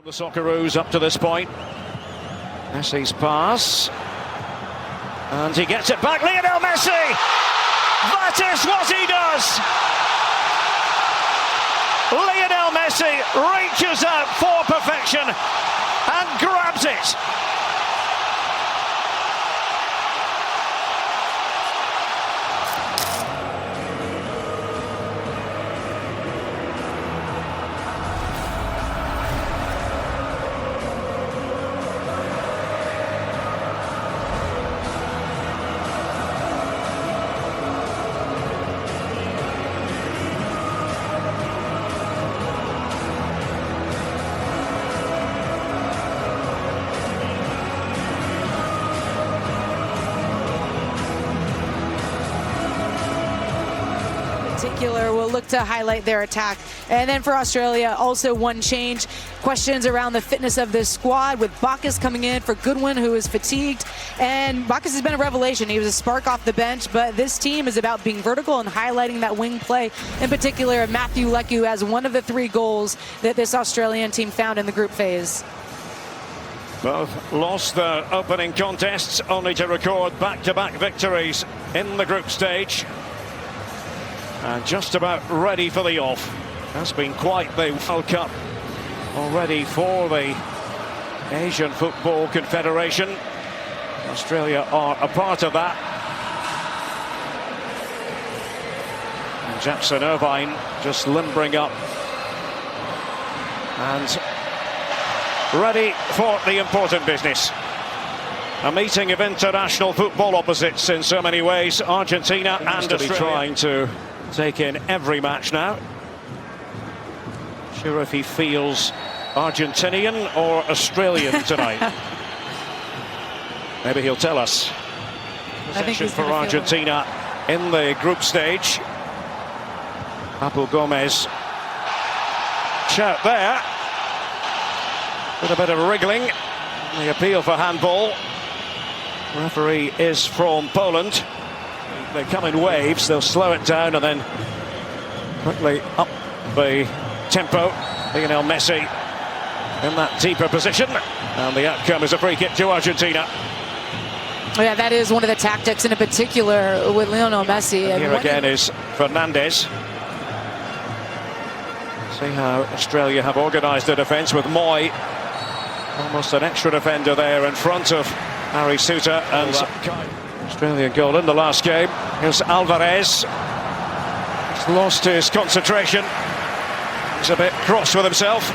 The Socceroos up to this point. Messi's pass. And he gets it back. Lionel Messi! That is what he does! Lionel Messi reaches out for perfection and grabs it. Particular will look to highlight their attack. And then for Australia, also one change. Questions around the fitness of this squad with Bacchus coming in for Goodwin, who is fatigued. And Bacchus has been a revelation. He was a spark off the bench, but this team is about being vertical and highlighting that wing play. In particular, Matthew Leku as one of the 3 goals that this Australian team found in the group phase. Both lost their opening contests, only to record back-to-back victories in the group stage. And just about ready for the off. Has been quite the World Cup already for the Asian Football Confederation. Australia are a part of that. And Jackson Irvine just limbering up and ready for the important business. A meeting of international football opposites in so many ways. Argentina and Australia trying to take in every match now. Sure if he feels Argentinian or Australian tonight. Maybe he'll tell us. Possession for Argentina in the group stage. Papu Gomez. Shout there. With a bit of wriggling. The appeal for handball. Referee is from Poland. They come in waves, they'll slow it down and then quickly up the tempo. Lionel Messi in that deeper position, and the outcome is a free kick to Argentina. Yeah, that is one of the tactics, and in particular with Lionel Messi. And here again is Fernández. See how Australia have organised their defence with Moy. Almost an extra defender there in front of Harry Suter and Australian goal in the last game. Here's Álvarez. He's lost his concentration. He's a bit cross with himself.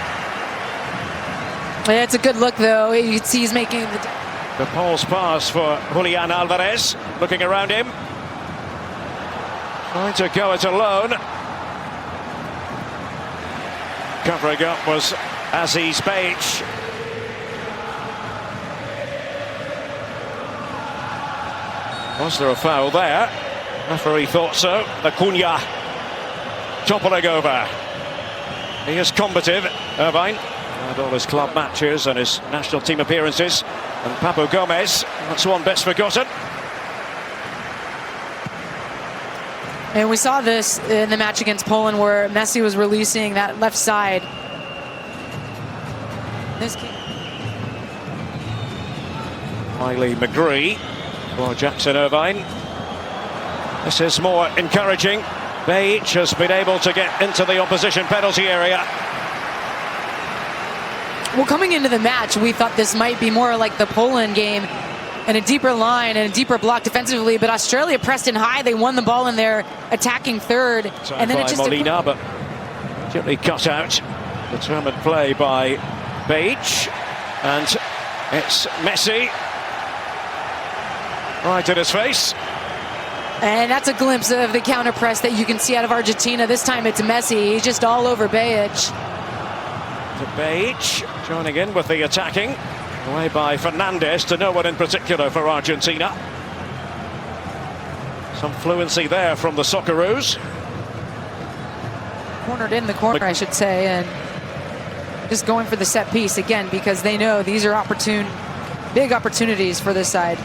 Yeah, it's a good look, though. You can see he's making the pulse pass for Julián Álvarez. Looking around him. Trying to go it alone. Covering up was Aziz Beich. Was there a foul there? Referee thought so. Acuna toppling over. He is combative, Irvine. Had all his club matches and his national team appearances. And Papu Gomez, that's one best forgotten. And we saw this in the match against Poland where Messi was releasing that left side. This Miley McGree for Jackson Irvine. This is more encouraging. Beich has been able to get into the opposition penalty area. Well, coming into the match, we thought this might be more like the Poland game and a deeper line and a deeper block defensively, but Australia pressed in high. They won the ball in their attacking third. And then it just Molina, but gently cut out. Determined play by Beich. And it's Messi. Right in his face. And that's a glimpse of the counter press that you can see out of Argentina. This time it's Messi. He's just all over Beich. To Beich, joining in with the attacking. Away by Fernández to no one in particular for Argentina. Some fluency there from the Socceroos. Cornered in the corner, I should say, and just going for the set piece again because they know these are big opportunities for this side.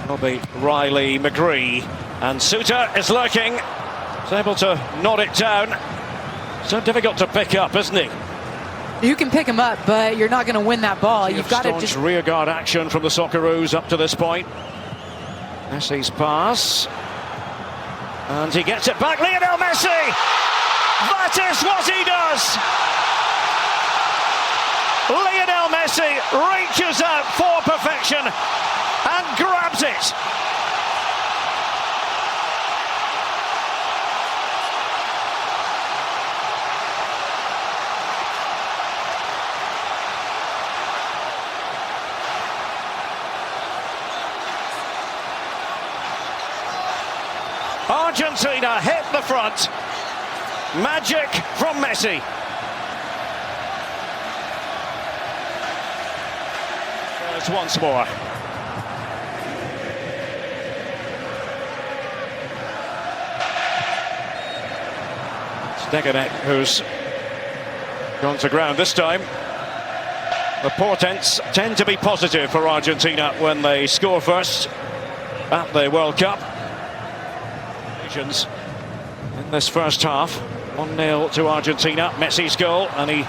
Robbie Riley McGree, and Suter is lurking. He's able to nod it down. So difficult to pick up, isn't he? You can pick him up, but you're not going to win that ball. You've got to just rearguard action from the Socceroos up to this point. Messi's pass, and he gets it back. Lionel Messi! That is what he does! Lionel Messi reaches out for perfection and grabs it. Argentina hit the front. Magic from Messi. There's once more. Stegenek, who's gone to ground this time. The portents tend to be positive for Argentina when they score first at the World Cup. In this first half, 1-0 to Argentina. Messi's goal, and he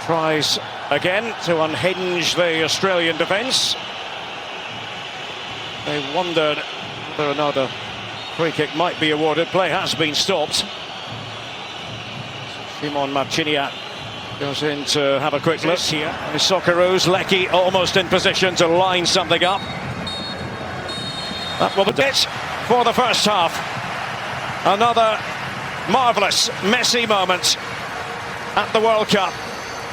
tries again to unhinge the Australian defence. They wondered whether or not a free kick might be awarded. Play has been stopped. Simon Martinez goes in to have a quick look here. The Socceroos, Lecky almost in position to line something up. That will be it for the first half. Another marvellous Messi moment at the World Cup,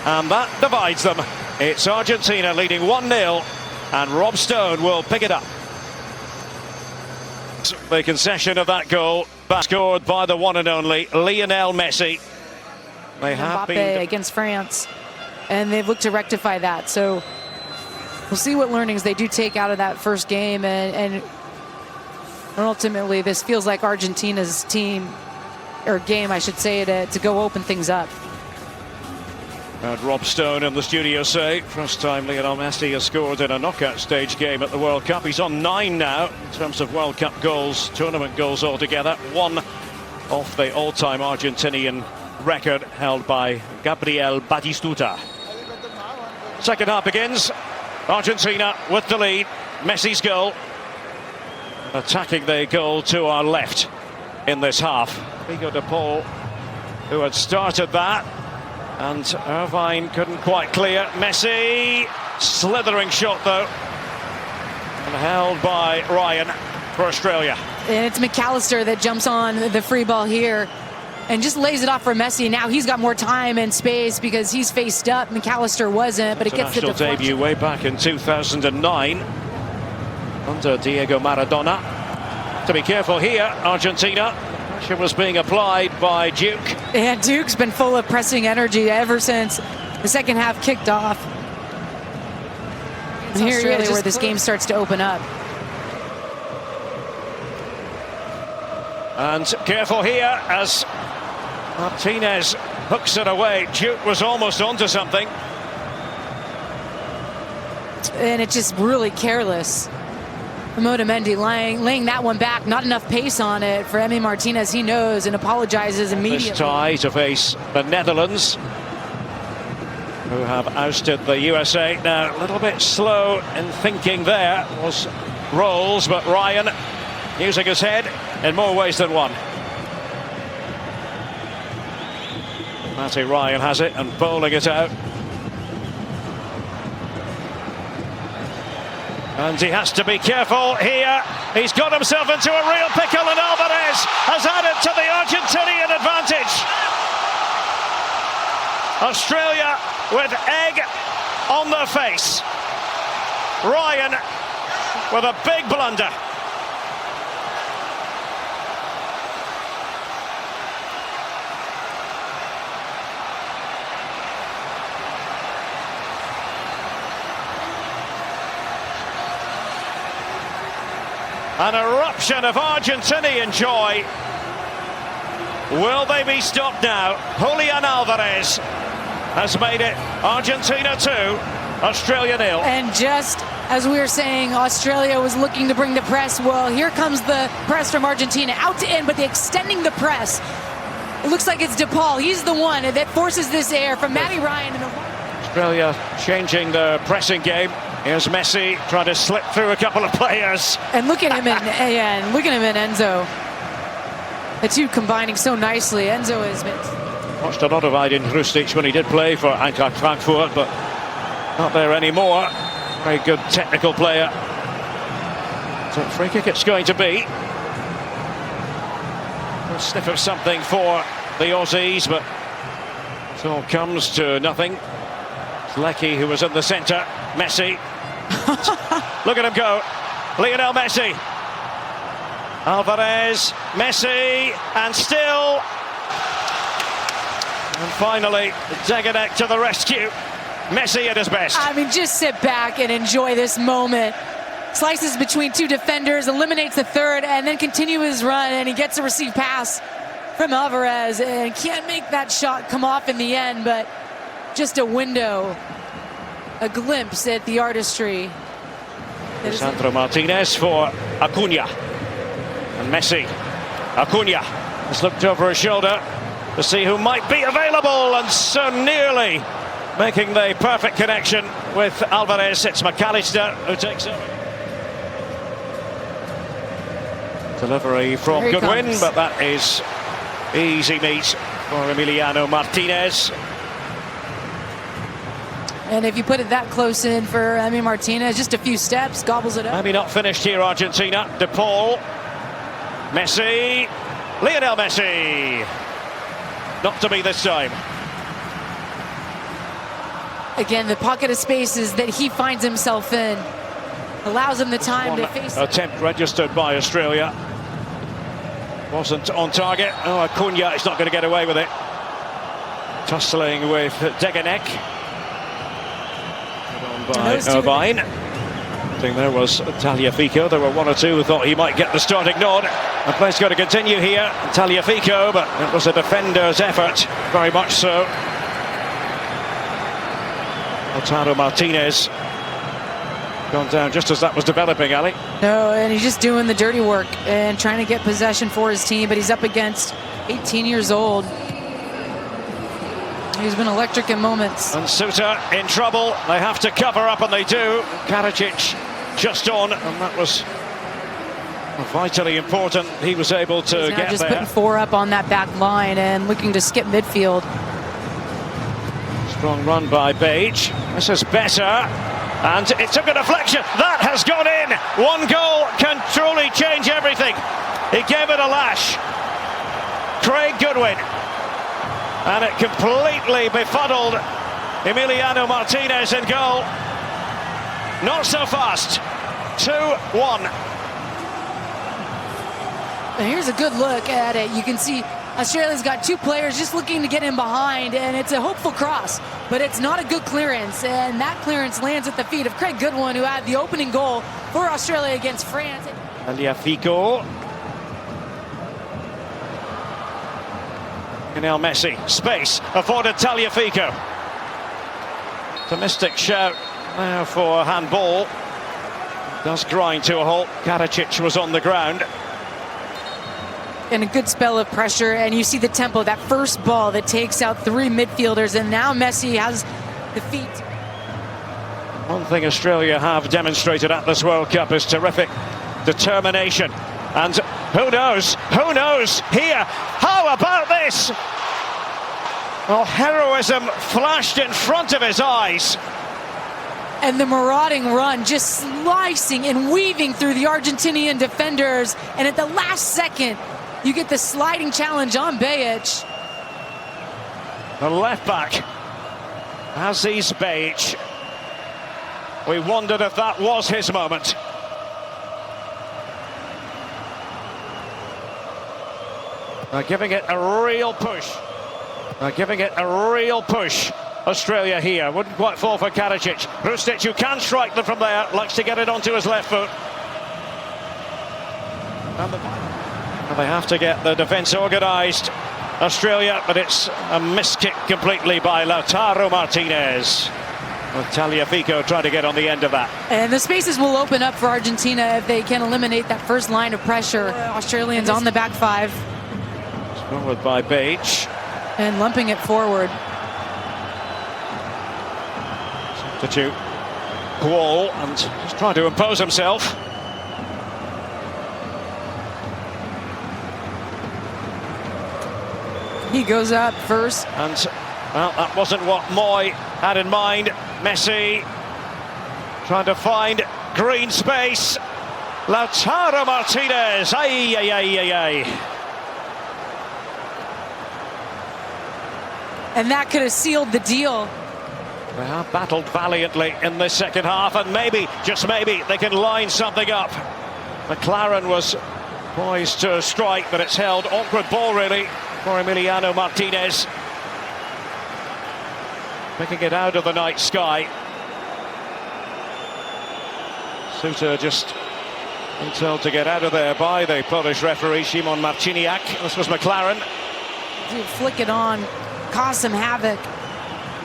and that divides them. It's Argentina leading 1-0, and Rob Stone will pick it up. The concession of that goal, scored by the one and only Lionel Messi. They have been against France, and they've looked to rectify that. So we'll see what learnings they do take out of that first game, and ultimately this feels like Argentina's team, or game I should say, to go open things up. And Rob Stone in the studio say, first time Lionel Messi has scored in a knockout stage game at the World Cup. He's on 9 now in terms of World Cup goals, tournament goals altogether. 1 off the all-time Argentinian record held by Gabriel Batistuta. Second half begins. Argentina with the lead. Messi's goal. Attacking the goal to our left in this half. Figo de Paul, who had started that, and Irvine couldn't quite clear. Messi, slithering shot though, and held by Ryan for Australia. And it's McAllister that jumps on the free ball here and just lays it off for Messi. Now he's got more time and space because he's faced up. McAllister wasn't, but it gets the deflection. Debut way back in 2009. Under Diego Maradona. To be careful here, Argentina. Pressure was being applied by Duke. And Duke's been full of pressing energy ever since the second half kicked off. And here he is, where this game starts to open up. And careful here as Martinez hooks it away. Duke was almost onto something. And it's just really careless. Otamendi laying that one back. Not enough pace on it for Emi Martinez. He knows and apologizes immediately. This tie to face the Netherlands, who have ousted the USA. Now, a little bit slow in thinking there was Rolls, but Ryan using his head in more ways than one. Matty Ryan has it and bowling it out. And he has to be careful here. He's got himself into a real pickle, and Álvarez has added to the Argentinian advantage. Australia with egg on their face. Ryan with a big blunder. An eruption of Argentinian joy. Will they be stopped now? Julián Álvarez has made it Argentina 2, Australia 0. And just as we were saying, Australia was looking to bring the press. Well, here comes the press from Argentina, out to in, but they extending the press. It looks like it's DePaul. He's the one that forces this air from Matty Ryan. Australia changing the pressing game. Here's Messi trying to slip through a couple of players. And look at him and look at him and Enzo. The two combining so nicely. Enzo has been... Watched a lot of Aydin Hrustic when he did play for Eintracht Frankfurt, but not there anymore. Very good technical player. So free kick it's going to be. A sniff of something for the Aussies, but it all comes to nothing. It's Lecky who was in the centre. Messi. Look at him go. Lionel Messi. Álvarez. Messi. And still. And finally, Degenek to the rescue. Messi at his best. I mean, just sit back and enjoy this moment. Slices between two defenders, eliminates the third, and then continue his run, and he gets a receive pass from Álvarez, and can't make that shot come off in the end, but just a window, a glimpse at the artistry. Sandro Martinez for Acuna. And Messi. Acuna has looked over his shoulder to see who might be available, and so nearly making the perfect connection with Álvarez. It's McAllister who takes over. Delivery from Goodwin, but that is easy meat for Emiliano Martinez. And if you put it that close in for Martinez, just a few steps, gobbles it up. Maybe not finished here, Argentina. DePaul. Messi. Lionel Messi. Not to be this time. Again, the pocket of spaces that he finds himself in allows him the time to face. Attempt registered by Australia. Wasn't on target. Oh, Acuna is not going to get away with it. Tussling with Degenek. Put on by Irvine. I think there was Tagliafico. There were one or two who thought he might get the starting nod. The play's got to continue here. Tagliafico, but it was a defender's effort, very much so. Lautaro Martinez gone down just as that was developing, Ali. No, and he's just doing the dirty work and trying to get possession for his team, but he's up against 18 years old. He's been electric in moments. And Suter in trouble. They have to cover up, and they do. Karadzic just on, and that was vitally important. He was able to get just there. Putting four up on that back line and looking to skip midfield. Strong run by Page. This is better. And it took a deflection. That has gone in. One goal can truly change everything. He gave it a lash. Craig Goodwin. And it completely befuddled Emiliano Martinez in goal. Not so fast. 2-1. And here's a good look at it. You can see Australia's got two players just looking to get in behind, and it's a hopeful cross, but it's not a good clearance, and that clearance lands at the feet of Craig Goodwin, who had the opening goal for Australia against France. Tagliafico. Lionel Messi, space afforded Tagliafico. Optimistic shout now for handball. Does grind to a halt. Karadzic was on the ground. And a good spell of pressure, and you see the tempo, that first ball that takes out three midfielders, and now Messi has the feet. One thing Australia have demonstrated at this World Cup is terrific determination. And who knows here? How about this? Well, heroism flashed in front of his eyes. And the marauding run, just slicing and weaving through the Argentinian defenders, and at the last second, you get the sliding challenge on Bajic. The left back, Aziz Bajic. We wondered if that was his moment. They're giving it a real push. They're giving it a real push. Australia here. Wouldn't quite fall for Karadzic. Hrustic, who can strike them from there, likes to get it onto his left foot. And they have to get the defence organised, Australia, but it's a miskick completely by Lautaro Martinez. With Tagliafico trying to get on the end of that. And the spaces will open up for Argentina if they can eliminate that first line of pressure. Australians on the back five. Forward by Beach. And lumping it forward. Substitute Wall, and just trying to impose himself. He goes up first. And, well, that wasn't what Moy had in mind. Messi trying to find green space. Lautaro Martinez. Ay, ay, ay, ay, ay. And that could have sealed the deal. They have battled valiantly in this second half, and maybe, just maybe, they can line something up. McLaren was poised to strike, but it's held. Awkward ball, really, for Emiliano Martinez. Picking it out of the night sky. Suter just been told to get out of there by the Polish referee, Szymon Marciniak. This was McLaren. Dude, flick it on, cause some havoc.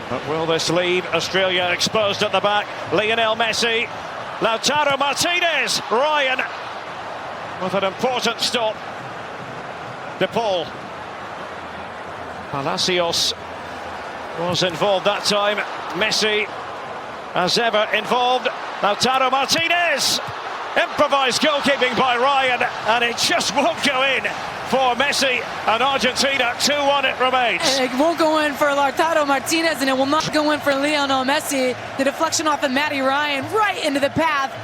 But will this leave Australia exposed at the back? Lionel Messi, Lautaro Martinez, Ryan with an important stop. De Paul. Palacios was involved that time. Messi, as ever, involved. Lautaro Martinez. Improvised goalkeeping by Ryan, and it just won't go in for Messi and Argentina. 2-1 it remains. It won't go in for Lautaro Martinez, and it will not go in for Lionel Messi. The deflection off of Matty Ryan right into the path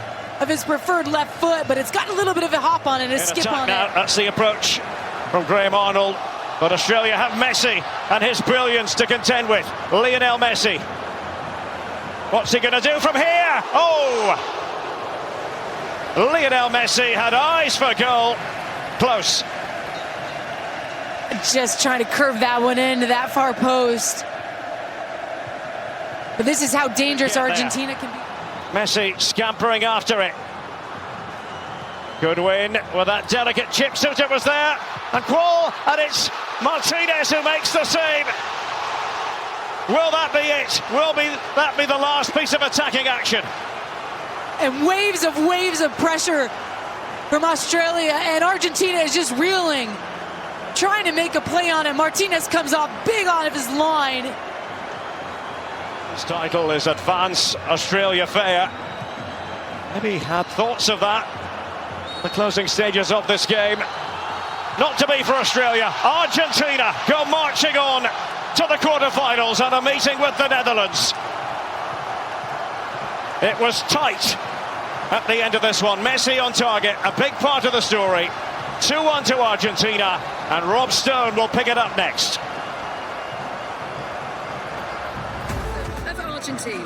of his preferred left foot, but it's got a little bit of a hop on it, a skip on now. it. That's the approach from Graham Arnold, but Australia have Messi and his brilliance to contend with. Lionel Messi. What's he going to do from here? Oh! Lionel Messi had eyes for goal. Close. Just trying to curve that one into that far post. But this is how dangerous Argentina can be. Messi scampering after it. Good win with that delicate chip. Suter was there. And Qual, and it's Martinez who makes the save. Will that be it? Will that be the last piece of attacking action? And waves of pressure from Australia, and Argentina is just reeling, trying to make a play on it. Martinez comes off big out of his line. His title is Advance Australia Fair. Maybe had thoughts of that. The closing stages of this game. Not to be for Australia. Argentina go marching on to the quarterfinals and a meeting with the Netherlands. It was tight at the end of this one. Messi on target, a big part of the story. 2-1 to Argentina, and Rob Stone will pick it up next. Of Argentina.